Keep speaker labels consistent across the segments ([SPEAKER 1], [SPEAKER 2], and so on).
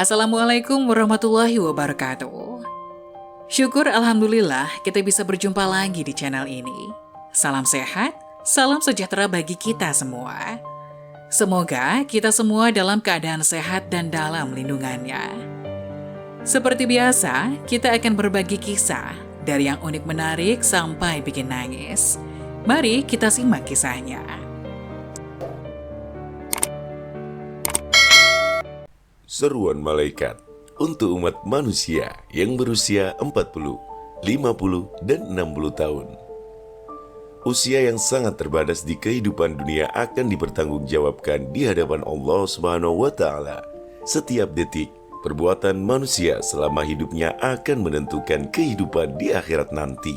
[SPEAKER 1] Assalamualaikum warahmatullahi wabarakatuh. Syukur alhamdulillah kita bisa berjumpa lagi di channel ini. Salam sehat, salam sejahtera bagi kita semua. Semoga kita semua dalam keadaan sehat dan dalam lindungannya. Seperti biasa, kita akan berbagi kisah dari yang unik menarik sampai bikin nangis. Mari kita simak kisahnya.
[SPEAKER 2] Seruan malaikat untuk umat manusia yang berusia 40, 50, dan 60 tahun. Usia yang sangat terbatas di kehidupan dunia akan dipertanggungjawabkan di hadapan Allah Subhanahu wa Ta'ala. Setiap detik, perbuatan manusia selama hidupnya akan menentukan kehidupan di akhirat nanti.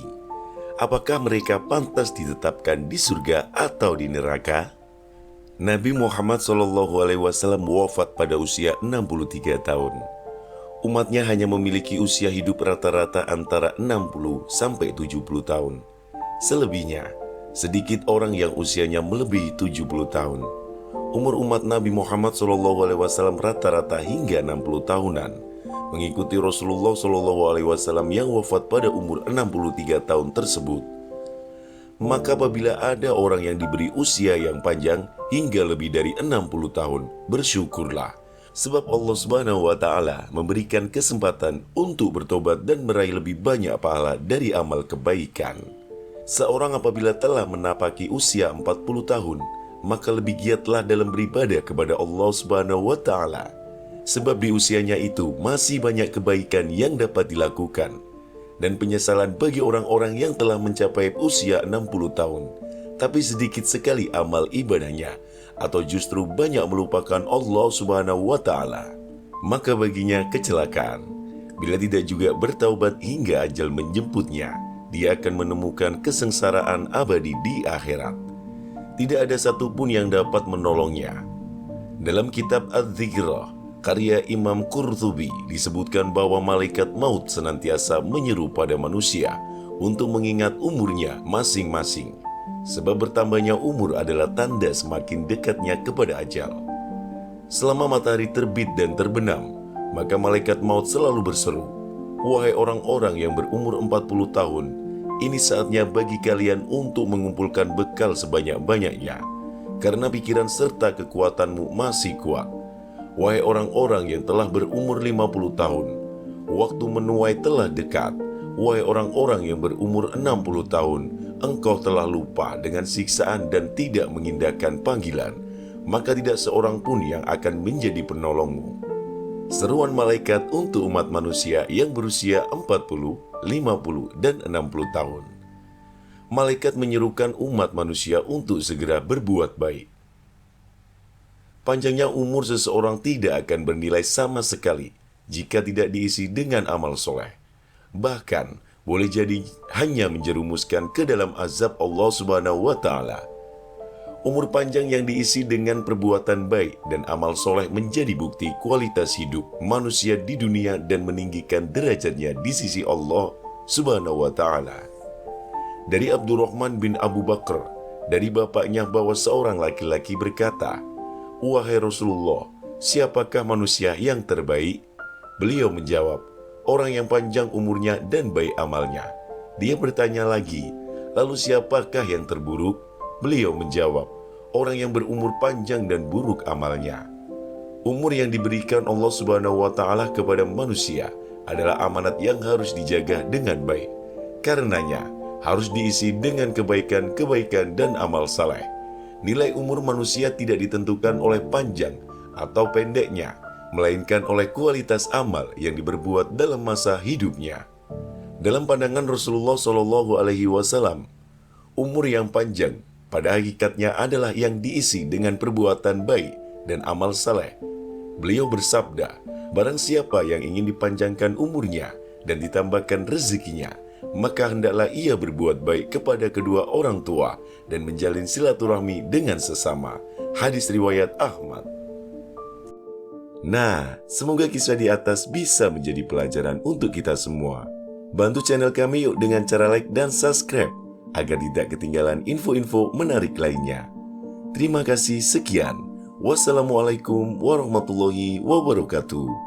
[SPEAKER 2] Apakah mereka pantas ditetapkan di surga atau di neraka? Nabi Muhammad SAW wafat pada usia 63 tahun. Umatnya hanya memiliki usia hidup rata-rata antara 60 sampai 70 tahun. Selebihnya, sedikit orang yang usianya melebihi 70 tahun. Umur umat Nabi Muhammad SAW rata-rata hingga 60 tahunan, mengikuti Rasulullah SAW yang wafat pada umur 63 tahun tersebut. Maka apabila ada orang yang diberi usia yang panjang hingga lebih dari 60 tahun, bersyukurlah. Sebab Allah Subhanahu wa Ta'ala memberikan kesempatan untuk bertobat dan meraih lebih banyak pahala dari amal kebaikan. Seorang apabila telah menapaki usia 40 tahun, maka lebih giatlah dalam beribadah kepada Allah Subhanahu wa Ta'ala. Sebab di usianya itu masih banyak kebaikan yang dapat dilakukan. Dan penyesalan bagi orang-orang yang telah mencapai usia 60 tahun, tapi sedikit sekali amal ibadahnya, atau justru banyak melupakan Allah Subhanahu wa Ta'ala. Maka baginya kecelakaan. Bila tidak juga bertaubat hingga ajal menjemputnya, dia akan menemukan kesengsaraan abadi di akhirat. Tidak ada satupun yang dapat menolongnya. Dalam kitab Az-Zikrah, karya Imam Qurtubi, disebutkan bahwa malaikat maut senantiasa menyeru pada manusia untuk mengingat umurnya masing-masing. Sebab bertambahnya umur adalah tanda semakin dekatnya kepada ajal. Selama matahari terbit dan terbenam, maka malaikat maut selalu berseru, "Wahai orang-orang yang berumur 40 tahun, ini saatnya bagi kalian untuk mengumpulkan bekal sebanyak-banyaknya, karena pikiran serta kekuatanmu masih kuat. Wahai orang-orang yang telah berumur 50 tahun, waktu menuai telah dekat. Wahai orang-orang yang berumur 60 tahun, engkau telah lupa dengan siksaan dan tidak mengindahkan panggilan, maka tidak seorang pun yang akan menjadi penolongmu." Seruan malaikat untuk umat manusia yang berusia 40, 50, dan 60 tahun. Malaikat menyerukan umat manusia untuk segera berbuat baik. Panjangnya umur seseorang tidak akan bernilai sama sekali jika tidak diisi dengan amal soleh. Bahkan, boleh jadi hanya menjerumuskan ke dalam azab Allah Subhanahu wa Ta'ala. Umur panjang yang diisi dengan perbuatan baik dan amal soleh menjadi bukti kualitas hidup manusia di dunia dan meninggikan derajatnya di sisi Allah Subhanahu wa Ta'ala. Dari Abdurrahman bin Abu Bakr, dari bapaknya bahwa seorang laki-laki berkata, "Wahai Rasulullah, siapakah manusia yang terbaik?" Beliau menjawab, "Orang yang panjang umurnya dan baik amalnya." Dia bertanya lagi, "Lalu siapakah yang terburuk?" Beliau menjawab, "Orang yang berumur panjang dan buruk amalnya." Umur yang diberikan Allah Subhanahu wa Ta'ala kepada manusia adalah amanat yang harus dijaga dengan baik. Karenanya, harus diisi dengan kebaikan-kebaikan dan amal saleh. Nilai umur manusia tidak ditentukan oleh panjang atau pendeknya, melainkan oleh kualitas amal yang diperbuat dalam masa hidupnya. Dalam pandangan Rasulullah SAW, umur yang panjang pada hakikatnya adalah yang diisi dengan perbuatan baik dan amal saleh. Beliau bersabda, "Barang siapa yang ingin dipanjangkan umurnya dan ditambahkan rezekinya, maka hendaklah ia berbuat baik kepada kedua orang tua dan menjalin silaturahmi dengan sesama." Hadis riwayat Ahmad. Nah, semoga kisah di atas bisa menjadi pelajaran untuk kita semua. Bantu channel kami yuk dengan cara like dan subscribe, agar tidak ketinggalan info-info menarik lainnya. Terima kasih, sekian. Wassalamualaikum warahmatullahi wabarakatuh.